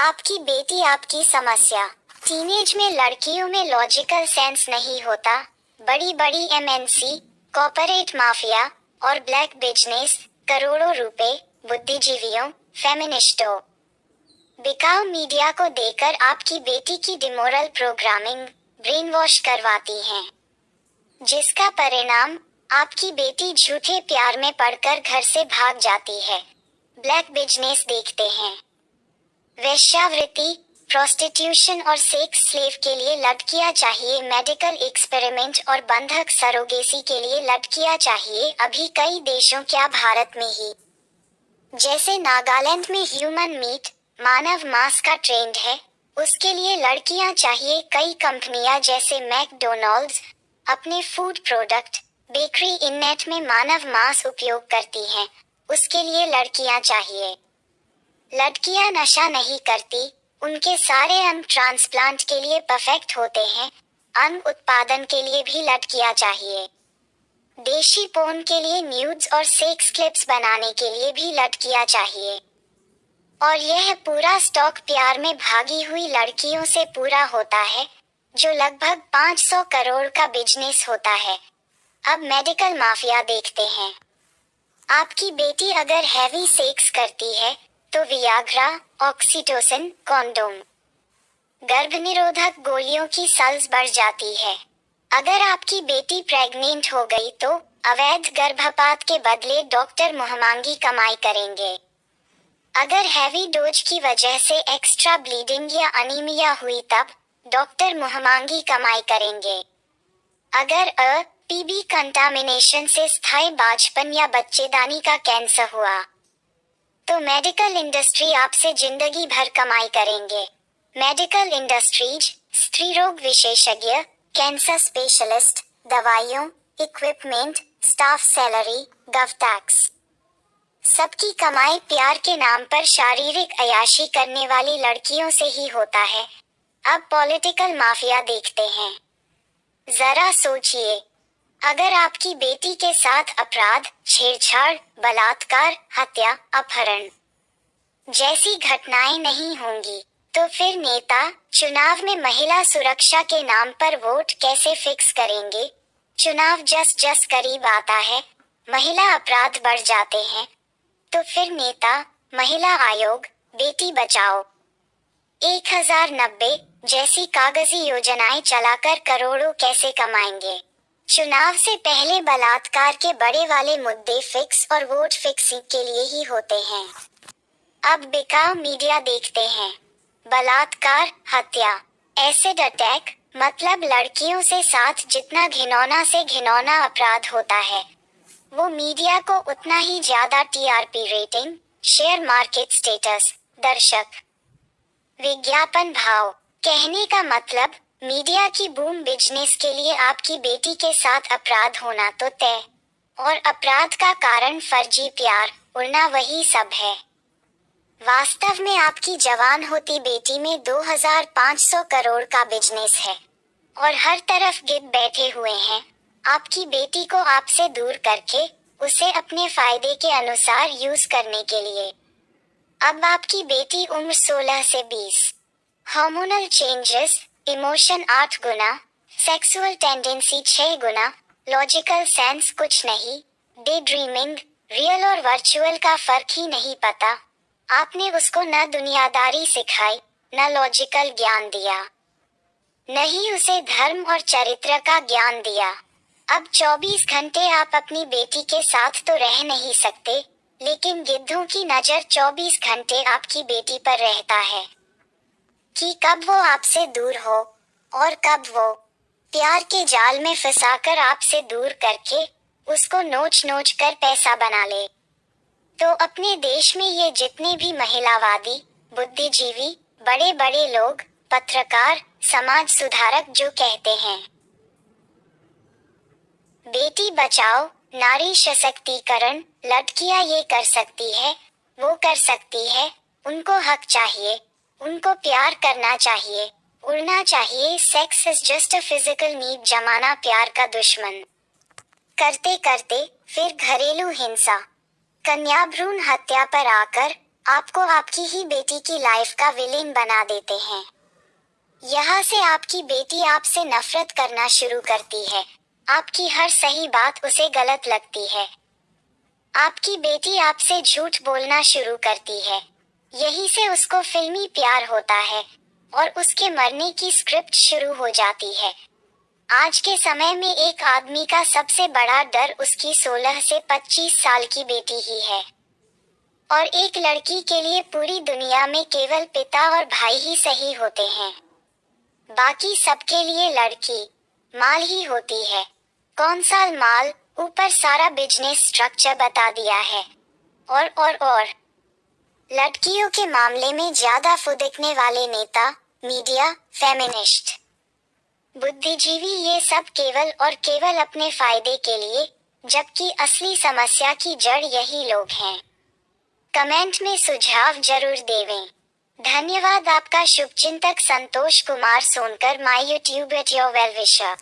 आपकी बेटी आपकी समस्या। टीनेज में लड़कियों में लॉजिकल सेंस नहीं होता। बड़ी बड़ी एमएनसी, कॉर्पोरेट माफिया और ब्लैक बिजनेस करोड़ों रुपए बुद्धिजीवियों, फेमिनिस्टों, बिकाऊ मीडिया को देकर आपकी बेटी की डिमोरल प्रोग्रामिंग, ब्रेन वॉश करवाती हैं, जिसका परिणाम आपकी बेटी झूठे प्यार में पड़कर घर से भाग जाती है। ब्लैक बिजनेस देखते हैं। वेश्यावृत्ति, प्रोस्टिट्यूशन और सेक्स स्लेव के लिए लड़कियां चाहिए, मेडिकल एक्सपेरिमेंट और बंधक सरोगेसी के लिए लड़कियां चाहिए। अभी कई देशों, क्या भारत में ही, जैसे नागालैंड में ह्यूमन मीट, मानव मांस का ट्रेंड है, उसके लिए लड़कियां चाहिए। कई कंपनियां जैसे मैकडोनाल्ड्स अपने फूड प्रोडक्ट, बेकरी इननेट में मानव मांस उपयोग करती हैं, उसके लिए लड़कियां चाहिए। लड़कियां नशा नहीं करती, उनके सारे अंग ट्रांसप्लांट के लिए परफेक्ट होते हैं। अंग उत्पादन के लिए भी लड़कियां चाहिए। देशी पोर्न के लिए न्यूड्स और सेक्स क्लिप्स बनाने के लिए भी लड़कियां चाहिए। और यह पूरा स्टॉक प्यार में भागी हुई लड़कियों से पूरा होता है, जो लगभग 500 करोड़ का बिजनेस होता है। अब मेडिकल माफिया देखते हैं। आपकी बेटी अगर हैवी सेक्स करती है तो वियाग्रा, ऑक्सीटोसिन, कॉन्डोम, गर्भनिरोधक गोलियों की सेल्स बढ़ जाती है। अगर आपकी बेटी प्रेग्नेंट हो गई तो अवैध गर्भपात के बदले डॉक्टर मुहमांगी कमाई करेंगे। अगर हैवी डोज की वजह से एक्स्ट्रा ब्लीडिंग या अनीमिया हुई तब डॉक्टर मुहमांगी कमाई करेंगे। अगर पीबी कंटामिनेशन से स्थायी बांझपन या बच्चेदानी का कैंसर हुआ तो मेडिकल इंडस्ट्री आपसे जिंदगी भर कमाई करेंगे। मेडिकल इंडस्ट्रीज, स्त्री रोग विशेषज्ञ, कैंसर स्पेशलिस्ट, दवाइयों, इक्विपमेंट, स्टाफ सैलरी, गव टैक्स, सबकी कमाई प्यार के नाम पर शारीरिक अय्याशी करने वाली लड़कियों से ही होता है। अब पॉलिटिकल माफिया देखते हैं। जरा सोचिए, अगर आपकी बेटी के साथ अपराध, छेड़छाड़, बलात्कार, हत्या, अपहरण जैसी घटनाएं नहीं होंगी, तो फिर नेता चुनाव में महिला सुरक्षा के नाम पर वोट कैसे फिक्स करेंगे? चुनाव जस करीब आता है, महिला अपराध बढ़ जाते हैं, तो फिर नेता, महिला आयोग, बेटी बचाओ 1090 जैसी कागजी योजनाएं चलाकर करोड़ों कैसे कमाएंगे? चुनाव से पहले बलात्कार के बड़े वाले मुद्दे फिक्स और वोट फिक्सिंग के लिए ही होते हैं। अब बिकाऊ मीडिया देखते हैं। बलात्कार, हत्या, एसिड अटैक, मतलब लड़कियों से साथ जितना घिनौना से घिनौना अपराध होता है, वो मीडिया को उतना ही ज्यादा TRP rating, share market status, दर्शक, विज्ञापन भाव। कहने का मतलब, मीडिया की बूम बिजनेस के लिए आपकी बेटी के साथ अपराध होना तो तय, और अपराध का कारण फर्जी प्यार, उड़ना, वही सब है। वास्तव में आपकी जवान होती बेटी में 2500 करोड़ का बिजनेस है, और हर तरफ गिद्ध बैठे हुए हैं आपकी बेटी को आपसे दूर करके उसे अपने फायदे के अनुसार यूज करने के लिए। अब आपकी बेटी उम्र 16 से 20, हार्मोनल चेंजेस, इमोशन 8 गुना, सेक्सुअल टेंडेंसी 6 गुना, लॉजिकल सेंस कुछ नहीं, डे ड्रीमिंग, रियल और वर्चुअल का फर्क ही नहीं पता। आपने उसको न दुनियादारी सिखाई, न लॉजिकल ज्ञान दिया, नहीं उसे धर्म और चरित्र का ज्ञान दिया। अब 24 घंटे आप अपनी बेटी के साथ तो रह नहीं सकते, लेकिन गिद्धों की नजर 24 घंटे आपकी बेटी पर रहता है कि कब वो आपसे दूर हो और कब वो प्यार के जाल में फंसाकर आपसे दूर करके उसको नोच नोच कर पैसा बना ले। तो अपने देश में ये जितने भी महिलावादी, बुद्धिजीवी, बड़े बड़े लोग, पत्रकार, समाज सुधारक जो कहते हैं बेटी बचाओ, नारी सशक्तिकरण, लड़कियां ये कर सकती है, वो कर सकती है, उनको हक चाहिए, उनको प्यार करना चाहिए, उड़ना चाहिए, sex is just a physical need, जमाना प्यार का दुश्मन करते करते फिर घरेलू हिंसा, कन्या भ्रूण हत्या पर आकर आपको आपकी ही बेटी की लाइफ का विलेन बना देते हैं। यहाँ से आपकी बेटी आपसे नफरत करना शुरू करती है। आपकी हर सही बात उसे गलत लगती है। आपकी बेटी आपसे झूठ बोलना शुरू करती है। यही से उसको फिल्मी प्यार होता है और उसके मरने की स्क्रिप्ट शुरू हो जाती है। आज के समय में एक आदमी का सबसे बड़ा डर उसकी 16 से 25 साल की बेटी ही है। और एक लड़की के लिए पूरी दुनिया में केवल पिता और भाई ही सही होते हैं। बाकी सबके लिए लड़की माल ही होती है। कौन सा माल, ऊपर सारा बिजनेस स्ट्रक्चर बता दिया है। और लड़कियों के मामले में ज्यादा फुदकने वाले नेता, मीडिया, फेमिनिस्ट, बुद्धिजीवी, ये सब केवल और केवल अपने फायदे के लिए, जबकि असली समस्या की जड़ यही लोग हैं। कमेंट में सुझाव जरूर देवें। धन्यवाद। आपका शुभचिंतक Santosh Kumar Sonkar, my YouTube at your well विशर।